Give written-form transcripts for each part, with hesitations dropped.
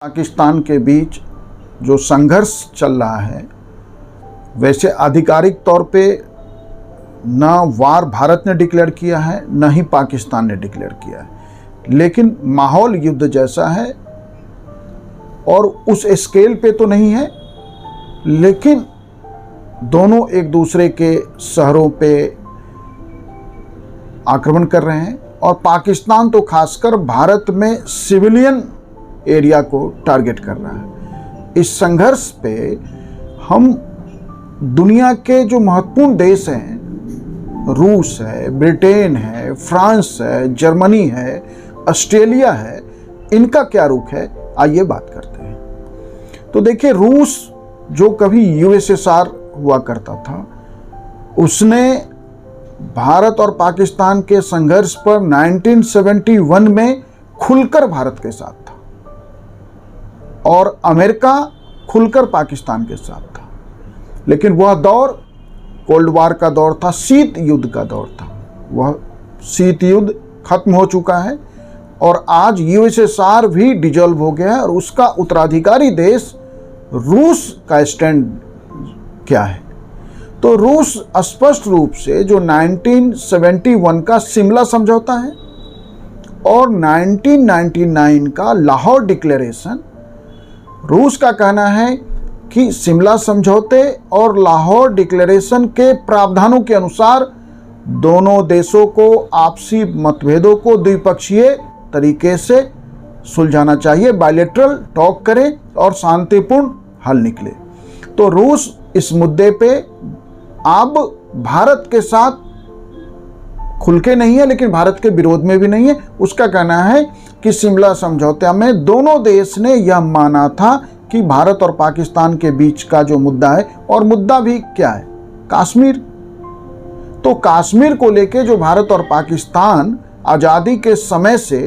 पाकिस्तान के बीच जो संघर्ष चल रहा है, वैसे आधिकारिक तौर पे ना वार भारत ने डिक्लेयर किया है, ना ही पाकिस्तान ने डिक्लेयर किया है, लेकिन माहौल युद्ध जैसा है और उस स्केल पे तो नहीं है, लेकिन दोनों एक दूसरे के शहरों पे आक्रमण कर रहे हैं और पाकिस्तान तो खासकर भारत में सिविलियन एरिया को टारगेट कर रहा है। इस संघर्ष पे हम दुनिया के जो महत्वपूर्ण देश हैं, रूस है, ब्रिटेन है, फ्रांस है, जर्मनी है, ऑस्ट्रेलिया है, इनका क्या रुख है, आइए बात करते हैं। तो देखिए, रूस जो कभी यूएसएसआर हुआ करता था, उसने भारत और पाकिस्तान के संघर्ष पर 1971 में खुलकर भारत के साथ था और अमेरिका खुलकर पाकिस्तान के साथ था, लेकिन वह दौर कोल्ड वार का दौर था, शीत युद्ध का दौर था। वह शीत युद्ध खत्म हो चुका है और आज यूएसएसआर भी डिसॉल्व हो गया है और उसका उत्तराधिकारी देश रूस का स्टैंड क्या है। तो रूस स्पष्ट रूप से जो 1971 का शिमला समझौता है और 1999 का लाहौर डिक्लेरेशन, रूस का कहना है कि शिमला समझौते और लाहौर डिक्लेरेशन के प्रावधानों के अनुसार दोनों देशों को आपसी मतभेदों को द्विपक्षीय तरीके से सुलझाना चाहिए, बायलैटरल टॉक करें और शांतिपूर्ण हल निकले। तो रूस इस मुद्दे पे अब भारत के साथ खुल के नहीं है, लेकिन भारत के विरोध में भी नहीं है। उसका कहना है कि शिमला समझौते में दोनों देश ने यह माना था कि भारत और पाकिस्तान के बीच का जो मुद्दा है, और मुद्दा भी क्या है, कश्मीर। तो कश्मीर को लेके जो भारत और पाकिस्तान आज़ादी के समय से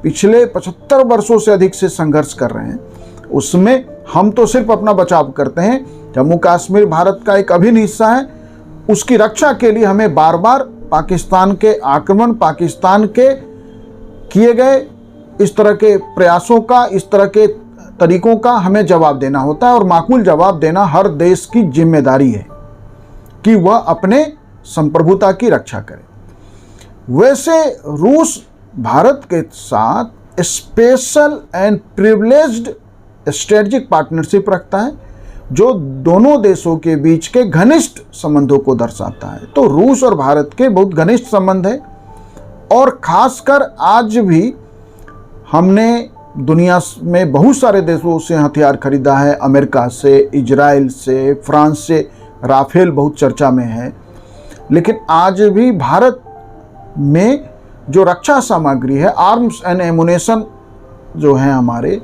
पिछले 75 वर्षों से अधिक से संघर्ष कर रहे हैं, उसमें हम तो सिर्फ अपना बचाव करते हैं। जम्मू कश्मीर भारत का एक अभिन्न हिस्सा है, उसकी रक्षा के लिए हमें बार बार पाकिस्तान के आक्रमण, पाकिस्तान के किए गए इस तरह के प्रयासों का, इस तरह के तरीकों का हमें जवाब देना होता है और माकूल जवाब देना हर देश की जिम्मेदारी है कि वह अपने संप्रभुता की रक्षा करे। वैसे रूस भारत के साथ special and privileged strategic partnership रखता है, जो दोनों देशों के बीच के घनिष्ठ संबंधों को दर्शाता है। तो रूस और भारत के बहुत घनिष्ठ संबंध है और खासकर आज भी हमने दुनिया में बहुत सारे देशों से हथियार खरीदा है, अमेरिका से, इजराइल से, फ्रांस से। राफेल बहुत चर्चा में है, लेकिन आज भी भारत में जो रक्षा सामग्री है, आर्म्स एंड एमुनेशन जो हैं, हमारे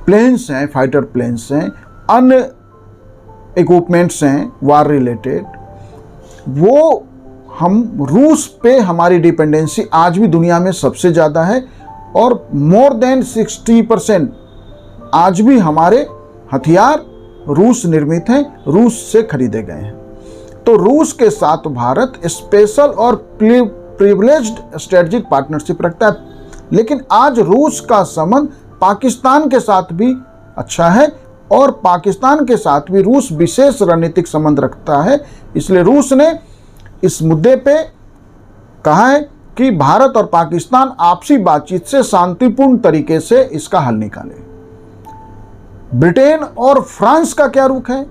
प्लेन्स हैं, फाइटर प्लेन्स हैं, अन्य इक्विपमेंट्स हैं वार रिलेटेड, वो हम रूस पे हमारी डिपेंडेंसी आज भी दुनिया में सबसे ज़्यादा है और मोर देन 60% आज भी हमारे हथियार रूस निर्मित हैं, रूस से खरीदे गए हैं। तो रूस के साथ भारत स्पेशल और प्रिविलेज्ड स्ट्रेटजिक पार्टनरशिप रखता है, लेकिन आज रूस का संबंध पाकिस्तान के साथ भी अच्छा है और पाकिस्तान के साथ भी रूस विशेष रणनीतिक संबंध रखता है। इसलिए रूस ने इस मुद्दे पे कहा है कि भारत और पाकिस्तान आपसी बातचीत से शांतिपूर्ण तरीके से इसका हल निकाले। ब्रिटेन और फ्रांस का क्या रुख है,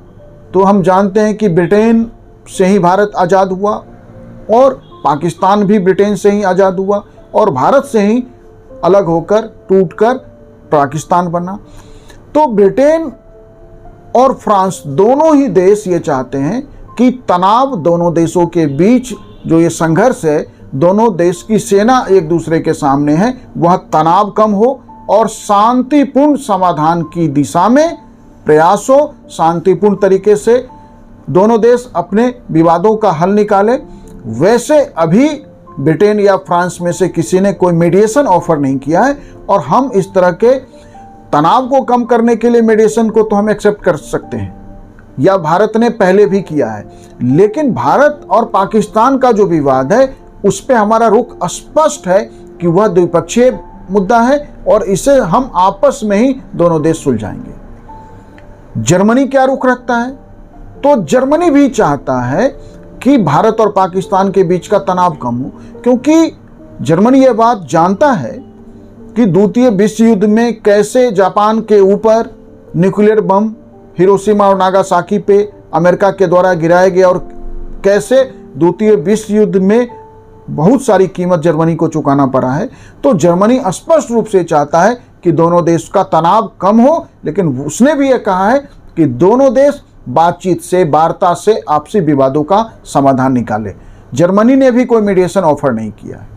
तो हम जानते हैं कि ब्रिटेन से ही भारत आज़ाद हुआ और पाकिस्तान भी ब्रिटेन से ही आज़ाद हुआ और भारत से ही अलग होकर, टूटकर पाकिस्तान बना। तो ब्रिटेन और फ्रांस दोनों ही देश ये चाहते हैं कि तनाव दोनों देशों के बीच जो ये संघर्ष है, दोनों देश की सेना एक दूसरे के सामने है, वह तनाव कम हो और शांतिपूर्ण समाधान की दिशा में प्रयास हो, शांतिपूर्ण तरीके से दोनों देश अपने विवादों का हल निकाले। वैसे अभी ब्रिटेन या फ्रांस में से किसी ने कोई मीडिएशन ऑफर नहीं किया है और हम इस तरह के तनाव को कम करने के लिए मीडिएशन को तो हम एक्सेप्ट कर सकते हैं, या भारत ने पहले भी किया है, लेकिन भारत और पाकिस्तान का जो विवाद है उस पे हमारा रुख स्पष्ट है कि वह द्विपक्षीय मुद्दा है और इसे हम आपस में ही दोनों देश सुलझाएंगे। जर्मनी क्या रुख रखता है? तो जर्मनी भी चाहता है कि भारत और पाकिस्तान के बीच का तनाव कम हो, क्योंकि जर्मनी ये बात जानता है कि द्वितीय विश्व युद्ध में कैसे जापान के ऊपर न्यूक्लियर बम हिरोशिमा और नागासाकी पे अमेरिका के द्वारा गिराए गए और कैसे द्वितीय विश्व युद्ध में बहुत सारी कीमत जर्मनी को चुकाना पड़ा है। तो जर्मनी स्पष्ट रूप से चाहता है कि दोनों देश का तनाव कम हो, लेकिन उसने भी यह कहा है कि दोनों देश बातचीत से, वार्ता से आपसी विवादों का समाधान निकाले। जर्मनी ने भी कोई मीडिएशन ऑफर नहीं किया है।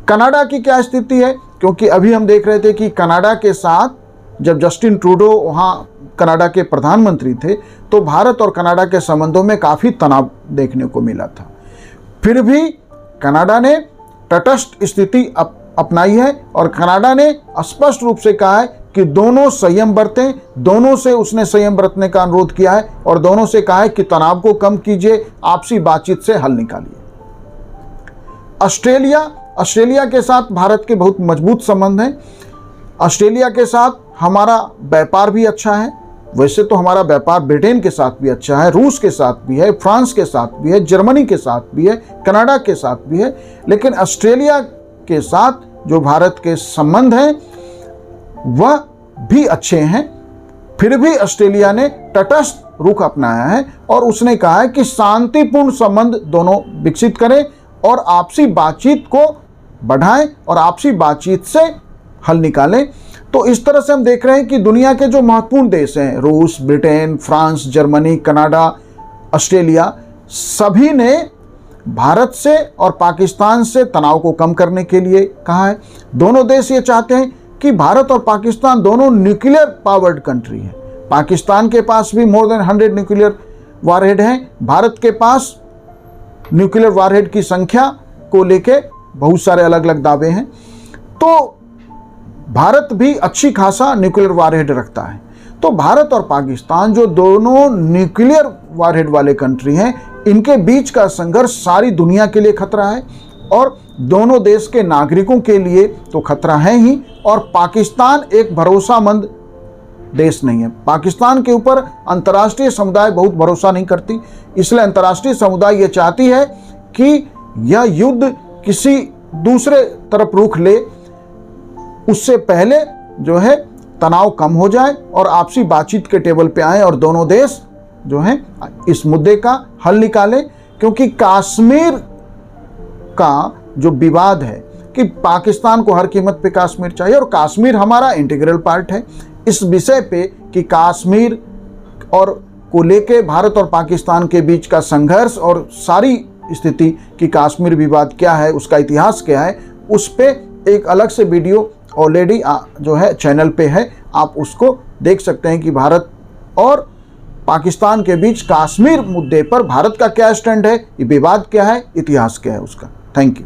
कनाडा की क्या स्थिति है? क्योंकि अभी हम देख रहे थे कि कनाडा के साथ जब जस्टिन ट्रूडो वहाँ कनाडा के प्रधानमंत्री थे तो भारत और कनाडा के संबंधों में काफ़ी तनाव देखने को मिला था। फिर भी कनाडा ने तटस्थ स्थिति अपनाई है और कनाडा ने स्पष्ट रूप से कहा है कि दोनों संयम बरतें। दोनों से उसने संयम बरतने का अनुरोध किया है और दोनों से कहा है कि तनाव को कम कीजिए, आपसी बातचीत से हल निकालिए। ऑस्ट्रेलिया के साथ भारत के बहुत मजबूत संबंध हैं। ऑस्ट्रेलिया के साथ हमारा व्यापार भी अच्छा है। वैसे तो हमारा व्यापार ब्रिटेन के साथ भी अच्छा है, रूस के साथ भी है, फ्रांस के साथ भी है, जर्मनी के साथ भी है, कनाडा के साथ भी है, लेकिन ऑस्ट्रेलिया के साथ जो भारत के संबंध हैं वह भी अच्छे हैं। फिर भी ऑस्ट्रेलिया ने तटस्थ रुख अपनाया है और उसने कहा है कि शांतिपूर्ण संबंध दोनों विकसित करें और आपसी बातचीत को बढ़ाएं और आपसी बातचीत से हल निकालें। तो इस तरह से हम देख रहे हैं कि दुनिया के जो महत्वपूर्ण देश हैं, रूस, Britain, France, Germany, Canada, Australia, सभी ने भारत से और पाकिस्तान से तनाव को कम करने के लिए कहा है। दोनों देश ये चाहते हैं कि भारत और पाकिस्तान दोनों न्यूक्लियर पावर्ड कंट्री हैं। पाकिस्तान के पास भी मोर देन 100 न्यूक्लियर वारहेड हैं। भारत के पास न्यूक्लियर वारहेड की संख्या को लेके बहुत सारे अलग अलग दावे हैं। तो भारत भी अच्छी खासा न्यूक्लियर वारहेड रखता है। तो भारत और पाकिस्तान जो दोनों न्यूक्लियर वारहेड वाले कंट्री हैं, इनके बीच का संघर्ष सारी दुनिया के लिए खतरा है और दोनों देश के नागरिकों के लिए तो खतरा है ही। और पाकिस्तान एक भरोसामंद देश नहीं है। पाकिस्तान के ऊपर अंतर्राष्ट्रीय समुदाय बहुत भरोसा नहीं करती, इसलिए अंतर्राष्ट्रीय समुदाय ये चाहती है कि यह युद्ध किसी दूसरे तरफ रुख ले, उससे पहले जो है तनाव कम हो जाए और आपसी बातचीत के टेबल पे आए और दोनों देश जो हैं इस मुद्दे का हल निकालें। क्योंकि कश्मीर का जो विवाद है कि पाकिस्तान को हर कीमत पे कश्मीर चाहिए और कश्मीर हमारा इंटीग्रल पार्ट है, इस विषय पे कि कश्मीर और को लेके भारत और पाकिस्तान के बीच का संघर्ष और सारी स्थिति कि कश्मीर विवाद क्या है, उसका इतिहास क्या है, उस पे एक अलग से वीडियो ऑलरेडी जो है चैनल पे है, आप उसको देख सकते हैं कि भारत और पाकिस्तान के बीच कश्मीर मुद्दे पर भारत का क्या स्टैंड है, ये विवाद क्या है, इतिहास क्या है उसका। Thank you.